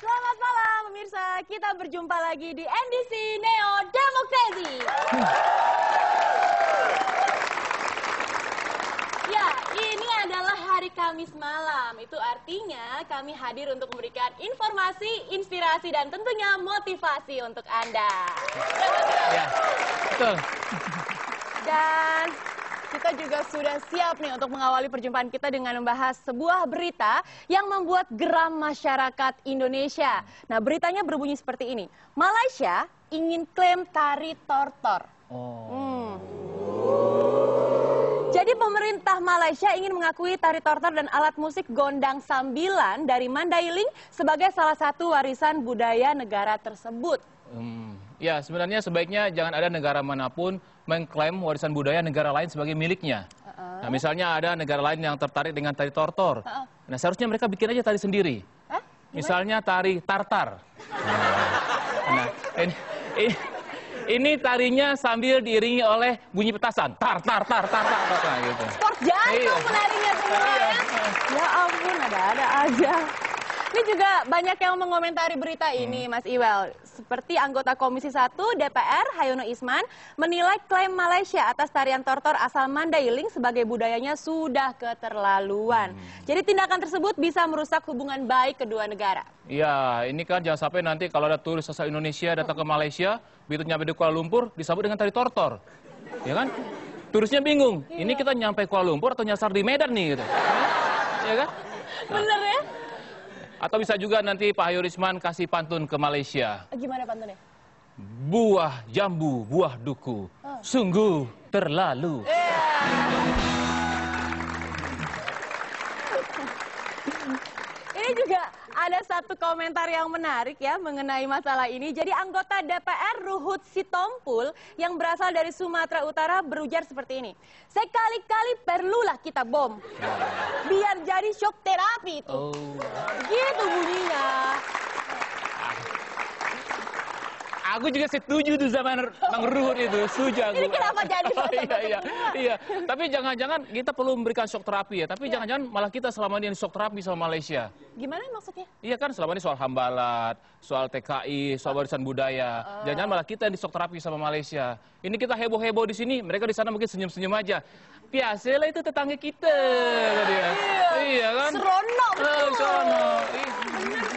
Selamat malam pemirsa, kita berjumpa lagi di NDC Neo Demokrasi. Ya, ini adalah hari Kamis malam. Itu artinya kami hadir untuk memberikan informasi, inspirasi, dan tentunya motivasi untuk Anda. Ya, betul. Dan kita juga sudah siap nih untuk mengawali perjumpaan kita dengan membahas sebuah berita yang membuat geram masyarakat Indonesia. Nah, beritanya berbunyi seperti ini. Malaysia ingin klaim tari tortor. Jadi pemerintah Malaysia ingin mengakui tari tortor dan alat musik gondang sambilan dari Mandailing sebagai salah satu warisan budaya negara tersebut. Ya, sebenarnya sebaiknya jangan ada negara manapun mengklaim warisan budaya negara lain sebagai miliknya. Nah, misalnya ada negara lain yang tertarik dengan tari tortor. Nah, seharusnya mereka bikin aja tari sendiri. Misalnya tari tartar. Nah, ini tarinya sambil diiringi oleh bunyi petasan. Tar, tar, tar, tar, tar, tar, tar gitu. Sport jantung menarinya semua ya. Ya ampun, ada-ada aja. Ini juga banyak yang mengomentari berita ini, Mas Iwel. Seperti anggota Komisi 1 DPR, Hayono Isman, menilai klaim Malaysia atas tarian tortor asal Mandailing sebagai budayanya sudah keterlaluan. Jadi tindakan tersebut bisa merusak hubungan baik kedua negara. Iya, ini kan jangan sampai nanti kalau ada turis asal Indonesia datang ke Malaysia, begitu nyampe di Kuala Lumpur, disambut dengan tari tortor. Ya kan? Turisnya bingung, ini kita nyampe Kuala Lumpur atau nyasar di Medan nih gitu. Ya kan? Bener ya? Atau bisa juga nanti Pak Hayono kasih pantun ke Malaysia. Gimana pantunnya? Buah jambu, buah duku, sungguh terlalu. Ini juga ada satu komentar yang menarik ya mengenai masalah ini. Jadi anggota DPR Ruhut Sitompul yang berasal dari Sumatera Utara berujar seperti ini. Sekali-kali perlulah kita bom. Biar jadi shock terapi itu. Gitu bunyinya. Aku juga setuju tuh sama Bang Ruhut itu, setuju aku. Ini kenapa jadi iya. Tapi jangan-jangan kita perlu memberikan shock terapi ya. Tapi jangan-jangan malah kita selama ini shock terapi sama Malaysia. Gimana maksudnya? Iya kan selama ini soal hambalat, soal TKI, soal warisan budaya. Jangan-jangan malah kita yang di shock terapi sama Malaysia. Ini kita heboh-heboh di sini, mereka di sana mungkin senyum-senyum aja. Biasalah itu tetangga kita. Iya kan? Seronok betul. Seronok.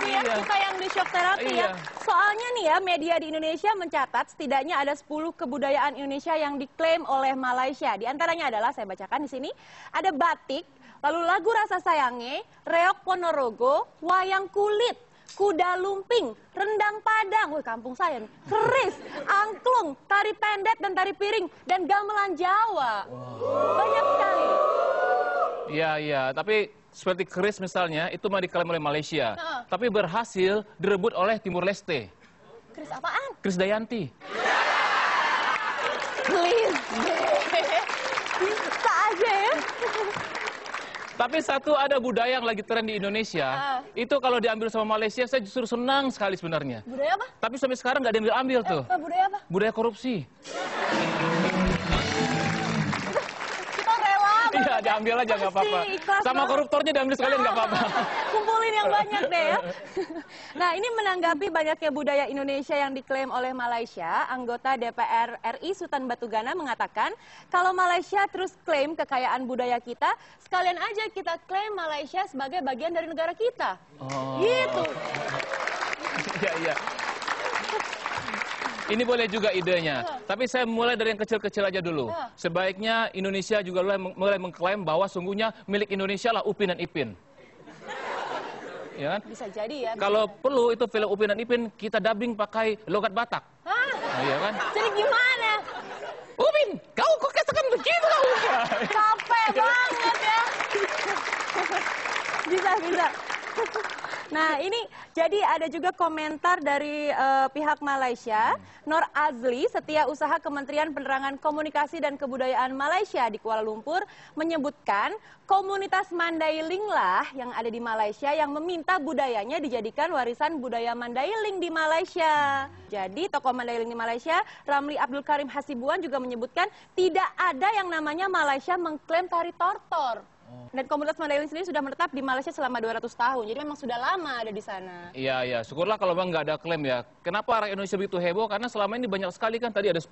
Iya. Kita yang di shock terapi ya. Soalnya nih ya, media di Indonesia mencatat setidaknya ada 10 kebudayaan Indonesia yang diklaim oleh Malaysia. Di antaranya adalah, saya bacakan di sini, ada batik, lalu lagu Rasa Sayange, reok Ponorogo, wayang kulit, kuda lumping, rendang Padang, wih kampung saya nih, keris, angklung, tari pendet dan tari piring, dan gamelan Jawa. Banyak sekali. Iya, tapi seperti keris misalnya, itu mah diklaim oleh Malaysia. Tapi berhasil direbut oleh Timur Leste. Keris apaan? Kris Dayanti. Please. Bisa aja ya. Tapi satu ada budaya yang lagi tren di Indonesia. Itu kalau diambil sama Malaysia, saya justru senang sekali sebenarnya. Budaya apa? Tapi sampai sekarang nggak diambil-ambil tuh. Budaya apa? Budaya korupsi. Iya, diambil aja nggak apa-apa. Sama koruptornya diambil sekalian nggak apa-apa. Kumpulin yang banyak deh ya. Nah, ini menanggapi banyaknya budaya Indonesia yang diklaim oleh Malaysia, anggota DPR RI Sultan Batugana mengatakan, kalau Malaysia terus klaim kekayaan budaya kita, sekalian aja kita klaim Malaysia sebagai bagian dari negara kita. Gitu. Iya. Ini boleh juga idenya, tapi saya mulai dari yang kecil-kecil aja dulu. Sebaiknya Indonesia juga mulai mengklaim bahwa sungguhnya milik Indonesia lah Upin dan Ipin. ya kan? Bisa jadi ya. Kalau perlu itu film Upin dan Ipin kita dubbing pakai logat Batak. Hah? Iya kan? Jadi gimana? Upin, kau kok katakan begitu kau? Capek banget ya. Bisa. Nah, ini jadi ada juga komentar dari pihak Malaysia. Nur Azli, Setiausaha Kementerian Penerangan Komunikasi dan Kebudayaan Malaysia di Kuala Lumpur, menyebutkan komunitas Mandailing lah yang ada di Malaysia yang meminta budayanya dijadikan warisan budaya Mandailing di Malaysia. Jadi, tokoh Mandailing di Malaysia, Ramli Abdul Karim Hasibuan juga menyebutkan tidak ada yang namanya Malaysia mengklaim tari tortor. Dan komunitas Mandailing sendiri sudah menetap di Malaysia selama 200 tahun. Jadi memang sudah lama ada di sana. Iya. Syukurlah kalau memang nggak ada klaim ya. Kenapa orang Indonesia begitu heboh? Karena selama ini banyak sekali kan. Tadi ada 10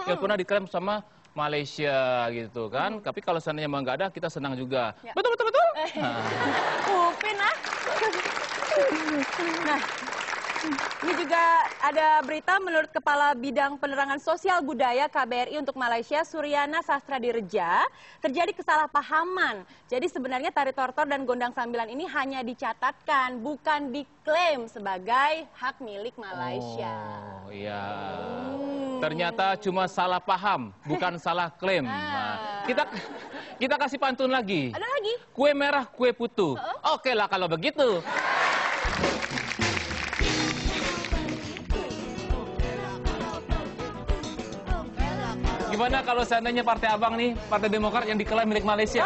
yang pernah diklaim sama Malaysia gitu kan. Tapi kalau seandainya memang nggak ada, kita senang juga. Ya. Betul. Upin ah. Nah, ini juga ada berita menurut Kepala Bidang Penerangan Sosial Budaya KBRI untuk Malaysia, Suryana Sastradireja, terjadi kesalahpahaman. Jadi sebenarnya tari tortor dan gondang sambilan ini hanya dicatatkan, bukan diklaim sebagai hak milik Malaysia. Oh iya. Ternyata cuma salah paham, bukan salah klaim. Nah, kita kasih pantun lagi. Ada lagi? Kue merah, kue putu. Oke lah kalau begitu. Gimana kalau seandainya Partai Abang nih, Partai Demokrat yang diklaim milik Malaysia?